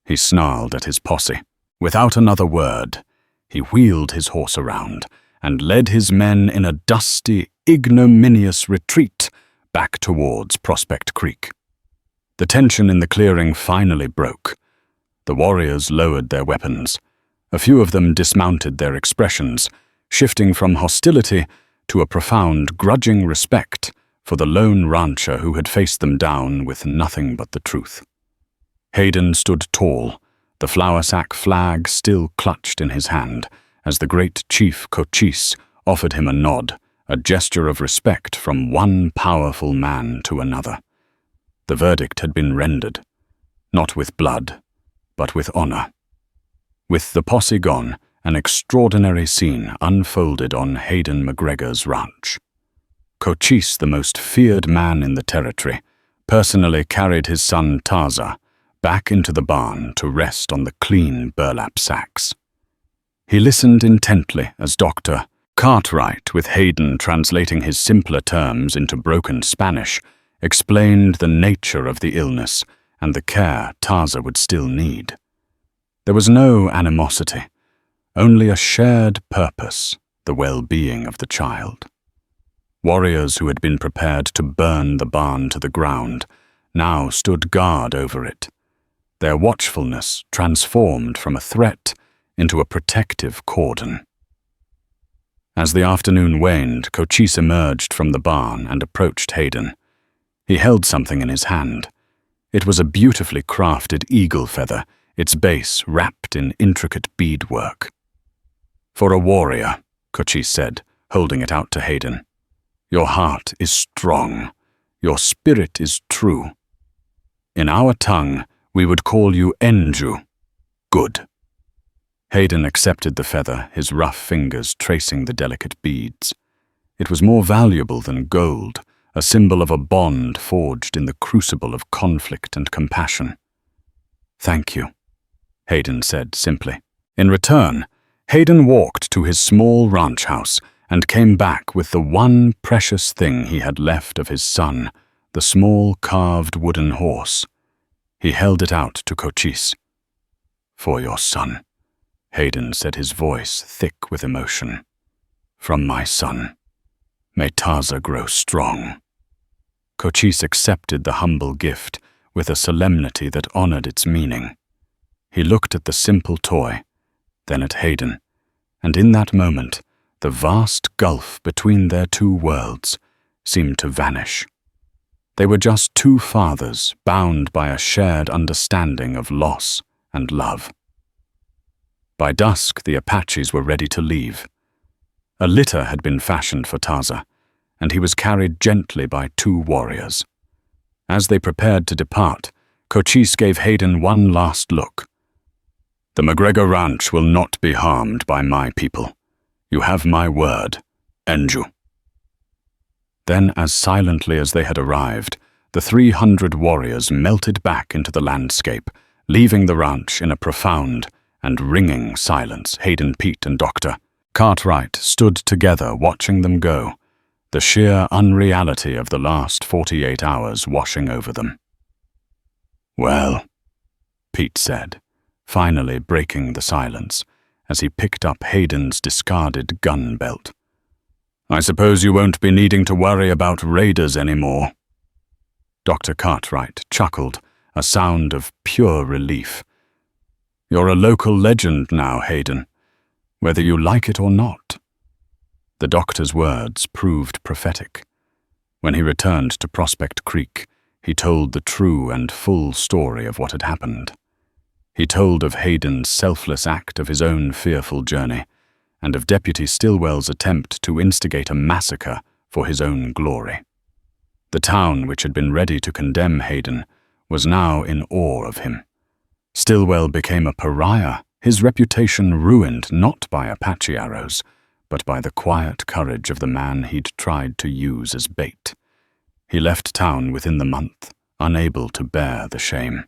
he snarled at his posse. Without another word, he wheeled his horse around and led his men in a dusty, ignominious retreat back towards Prospect Creek. The tension in the clearing finally broke. The warriors lowered their weapons. A few of them dismounted their expressions, shifting from hostility to a profound, grudging respect for the lone rancher who had faced them down with nothing but the truth. Hayden stood tall, the flour sack flag still clutched in his hand, as the great chief Cochise offered him a nod, a gesture of respect from one powerful man to another. The verdict had been rendered, not with blood, but with honor. With the posse gone, an extraordinary scene unfolded on Hayden McGregor's ranch. Cochise, the most feared man in the territory, personally carried his son Taza back into the barn to rest on the clean burlap sacks. He listened intently as Dr. Cartwright, with Hayden translating his simpler terms into broken Spanish, explained the nature of the illness and the care Taza would still need. There was no animosity, only a shared purpose, the well-being of the child. Warriors who had been prepared to burn the barn to the ground now stood guard over it, their watchfulness transformed from a threat into a protective cordon. As the afternoon waned, Cochise emerged from the barn and approached Hayden. He held something in his hand. It was a beautifully crafted eagle feather, its base wrapped in intricate beadwork. "For a warrior," Cochise said, holding it out to Hayden. "Your heart is strong. Your spirit is true. In our tongue, we would call you Enju, good." Hayden accepted the feather, his rough fingers tracing the delicate beads. It was more valuable than gold, a symbol of a bond forged in the crucible of conflict and compassion. "Thank you," Hayden said simply. In return, Hayden walked to his small ranch house and came back with the one precious thing he had left of his son, the small carved wooden horse. He held it out to Cochise. "For your son," Hayden said, his voice thick with emotion. "From my son. May Taza grow strong." Cochise accepted the humble gift with a solemnity that honored its meaning. He looked at the simple toy, then at Hayden, and in that moment, the vast gulf between their two worlds seemed to vanish. They were just two fathers bound by a shared understanding of loss and love. By dusk, the Apaches were ready to leave. A litter had been fashioned for Taza, and he was carried gently by two warriors. As they prepared to depart, Cochise gave Hayden one last look. "The McGregor Ranch will not be harmed by my people. You have my word, Enju." Then, as silently as they had arrived, the 300 warriors melted back into the landscape, leaving the ranch in a profound and ringing silence. Hayden, Pete, and Dr. Cartwright stood together watching them go, the sheer unreality of the last 48 hours washing over them. Well, Pete said, finally breaking the silence as he picked up Hayden's discarded gun belt. I suppose you won't be needing to worry about raiders anymore. Dr. Cartwright chuckled, a sound of pure relief. You're a local legend now, Hayden, whether you like it or not. The doctor's words proved prophetic. When he returned to Prospect Creek, he told the true and full story of what had happened. He told of Hayden's selfless act of his own fearful journey, and of Deputy Stillwell's attempt to instigate a massacre for his own glory. The town, which had been ready to condemn Hayden, was now in awe of him. Stillwell became a pariah, his reputation ruined not by Apache arrows, but by the quiet courage of the man he'd tried to use as bait. He left town within the month, unable to bear the shame.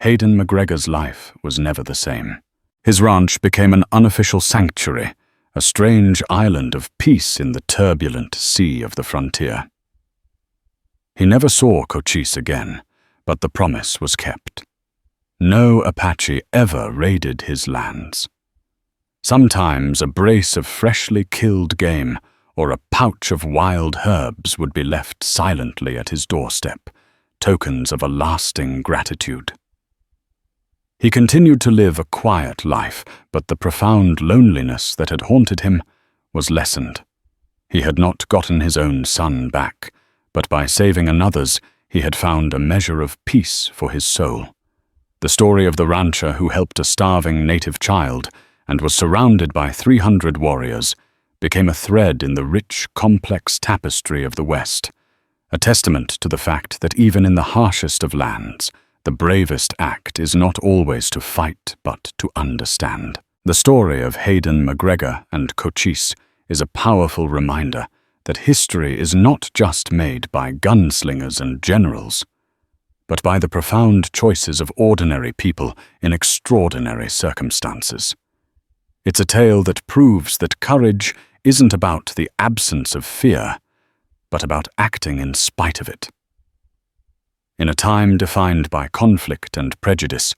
Hayden McGregor's life was never the same. His ranch became an unofficial sanctuary, a strange island of peace in the turbulent sea of the frontier. He never saw Cochise again, but the promise was kept. No Apache ever raided his lands. Sometimes a brace of freshly killed game or a pouch of wild herbs would be left silently at his doorstep, tokens of a lasting gratitude. He continued to live a quiet life, but the profound loneliness that had haunted him was lessened. He had not gotten his own son back, but by saving another's, he had found a measure of peace for his soul. The story of the rancher who helped a starving native child and was surrounded by 300 warriors became a thread in the rich, complex tapestry of the West, a testament to the fact that even in the harshest of lands, the bravest act is not always to fight, but to understand. The story of Hayden McGregor and Cochise is a powerful reminder that history is not just made by gunslingers and generals, but by the profound choices of ordinary people in extraordinary circumstances. It's a tale that proves that courage isn't about the absence of fear, but about acting in spite of it. In a time defined by conflict and prejudice,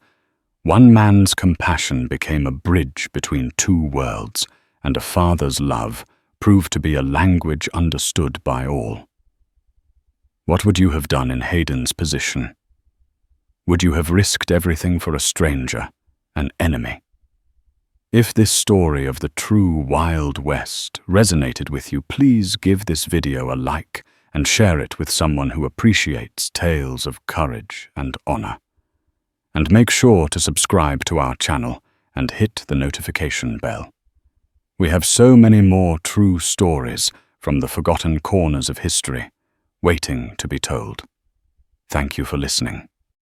one man's compassion became a bridge between two worlds, and a father's love proved to be a language understood by all. What would you have done in Hayden's position? Would you have risked everything for a stranger, an enemy? If this story of the true Wild West resonated with you, please give this video a like and share it with someone who appreciates tales of courage and honor. And make sure to subscribe to our channel and hit the notification bell. We have so many more true stories from the forgotten corners of history, waiting to be told. Thank you for listening.